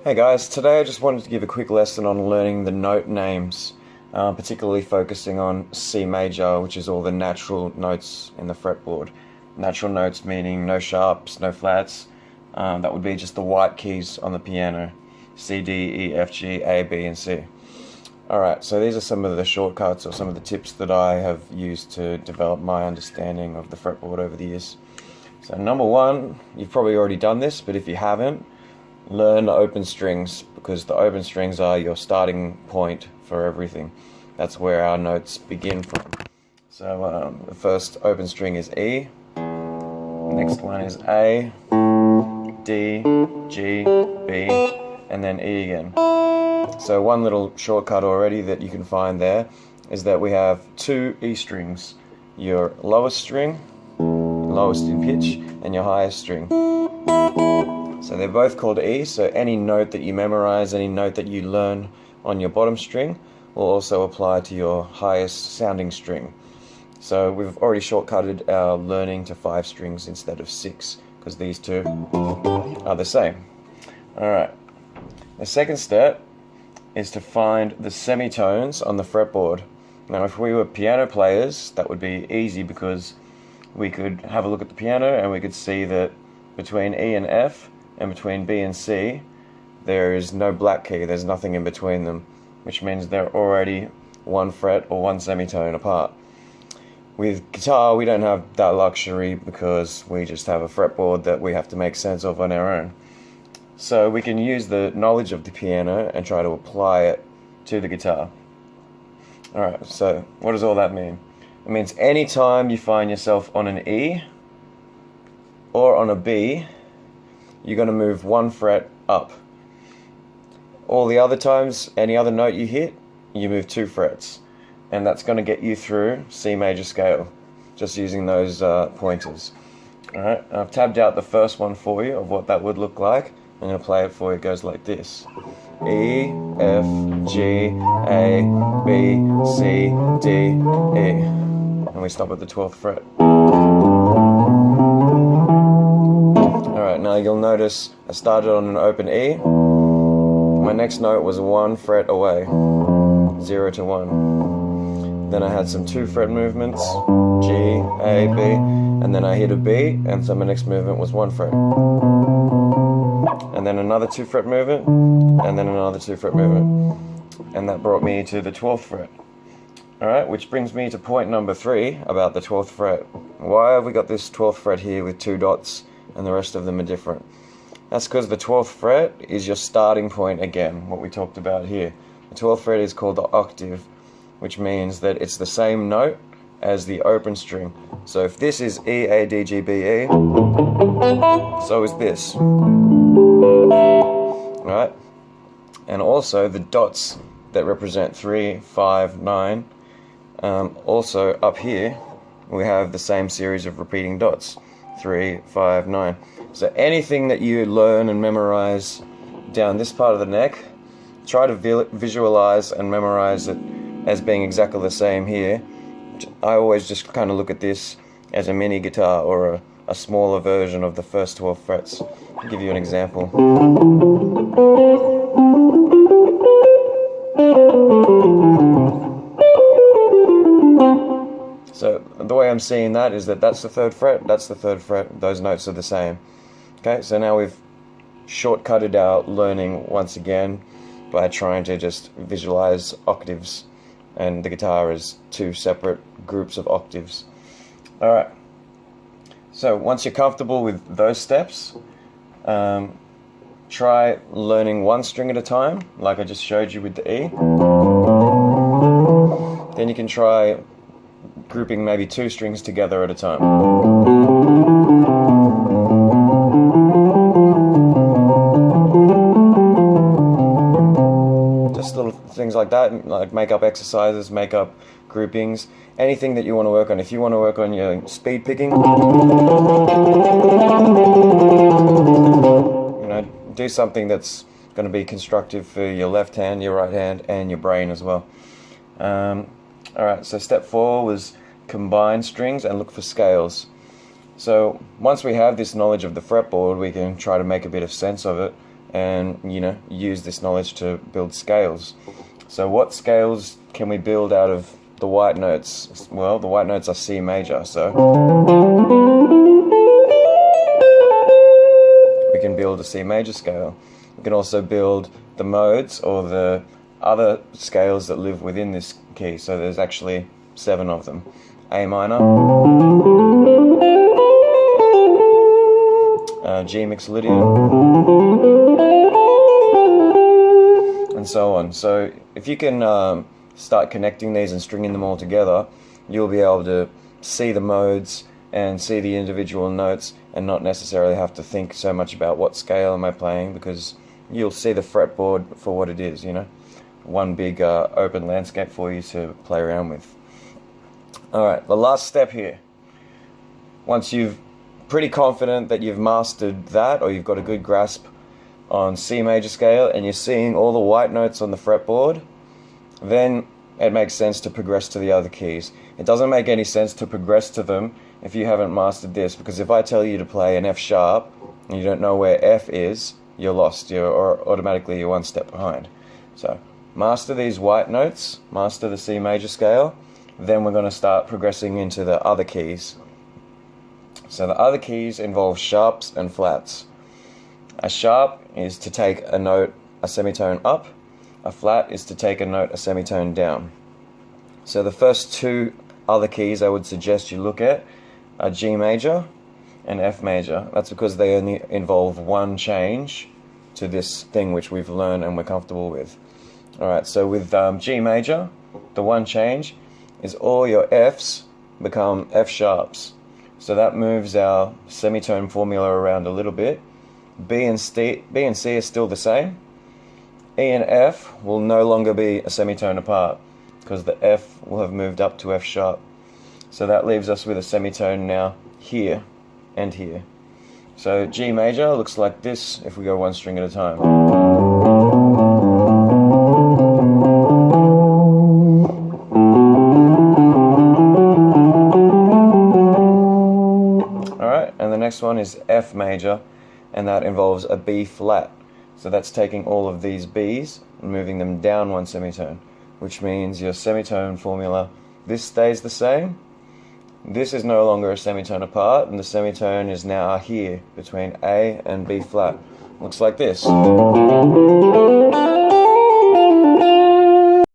Hey guys, today I just wanted to give a quick lesson on learning the note names, particularly focusing on C major, which is all the natural notes in the fretboard. Natural notes meaning no sharps, no flats. That would be just the white keys on the piano: C, D, E, F, G, A, B, and C. Alright, so these are some of the shortcuts or some of the tips that I have used to develop my understanding of the fretboard over the years. So number one, you've probably already done this, but if you haven't, learn the open strings, because the open strings are your starting point for everything. That's where our notes begin from. So the first open string is E, next one is A, D, G, B, and then E again. So one little shortcut already that you can find there is that we have two E strings: your lowest string, lowest in pitch, and your highest string. So they're both called E, so any note that you memorize, any note that you learn on your bottom string will also apply to your highest sounding string. So we've already shortcutted our learning to 5 strings instead of 6, because these two are the same. Alright, the second step is to find the semitones on the fretboard. Now if we were piano players, that would be easy, because we could have a look at the piano and we could see that between E and F and between B and C, there is no black key, there's nothing in between them, which means they're already one fret or one semitone apart. With guitar, we don't have that luxury, because we just have a fretboard that we have to make sense of on our own. So we can use the knowledge of the piano and try to apply it to the guitar. Alright, so what does all that mean? It means anytime you find yourself on an E or on a B, you're going to move one fret up. All the other times, any other note you hit, you move 2 frets. And that's going to get you through C major scale, just using those pointers. Alright, I've tabbed out the first one for you of what that would look like. I'm going to play it for you. It goes like this: E, F, G, A, B, C, D, E. And we stop at the 12th fret. Alright, now you'll notice I started on an open E. My next note was 1 fret away, 0 to 1. Then I had some 2 fret movements, G, A, B, and then I hit a B, and so my next movement was 1 fret. And then another 2 fret movement, and then another 2 fret movement. And that brought me to the 12th fret. Alright, which brings me to point number 3 about the 12th fret. Why have we got this 12th fret here with 2 dots and the rest of them are different? That's because the 12th fret is your starting point again, what we talked about here. The 12th fret is called the octave, which means that it's the same note as the open string. So if this is E, A, D, G, B, E, so is this. Right? And also the dots that represent 3, 5, 9, also up here we have the same series of repeating dots: 3, 5, 9. So anything that you learn and memorize down this part of the neck, try to visualize and memorize it as being exactly the same here. I always just kind of look at this as a mini guitar, or a smaller version of the first 12 frets. I'll give you an example. So the way I'm seeing that is that that's the 3rd fret, that's the 3rd fret, those notes are the same. Okay, so now we've shortcutted our learning once again by trying to just visualize octaves, and the guitar is 2 separate groups of octaves. Alright, so once you're comfortable with those steps, try learning 1 string at a time, like I just showed you with the E. Then you can try grouping maybe 2 strings together at a time. Just little things like that, like make up exercises, make up groupings, anything that you want to work on. If you want to work on your speed picking, do something that's going to be constructive for your left hand, your right hand, and your brain as well. Alright, so step 4 was combine strings and look for scales. So once we have this knowledge of the fretboard, we can try to make a bit of sense of it and, you know, use this knowledge to build scales. So what scales can we build out of the white notes? Well, the white notes are C major, so we can build a C major scale. We can also build the modes, or the other scales that live within this key. So there's actually 7 of them. A minor, G mixolydian, and so on. So if you can start connecting these and stringing them all together, you'll be able to see the modes and see the individual notes and not necessarily have to think so much about what scale am I playing, because you'll see the fretboard for what it is, you know, one big open landscape for you to play around with. Alright, the last step here. Once you've pretty confident that you've mastered that, or you've got a good grasp on C major scale, and you're seeing all the white notes on the fretboard, then it makes sense to progress to the other keys. It doesn't make any sense to progress to them if you haven't mastered this, because if I tell you to play an F sharp and you don't know where F is, you're lost. You're automatically one step behind. So master these white notes, master the C major scale, then we're going to start progressing into the other keys. So the other keys involve sharps and flats. A sharp is to take a note a semitone up. A flat is to take a note a semitone down. So the first 2 other keys I would suggest you look at are G major and F major. That's because they only involve one change to this thing which we've learned and we're comfortable with. Alright, so with G major, the one change is all your Fs become F sharps. So that moves our semitone formula around a little bit. B and C are still the same. E and F will no longer be a semitone apart, because the F will have moved up to F sharp. So that leaves us with a semitone now here and here. So G major looks like this if we go one string at a time. Alright, and the next one is F major, and that involves a B flat. So that's taking all of these B's and moving them down one semitone, which means your semitone formula, this stays the same. This is no longer a semitone apart, and the semitone is now here between A and B flat. Looks like this.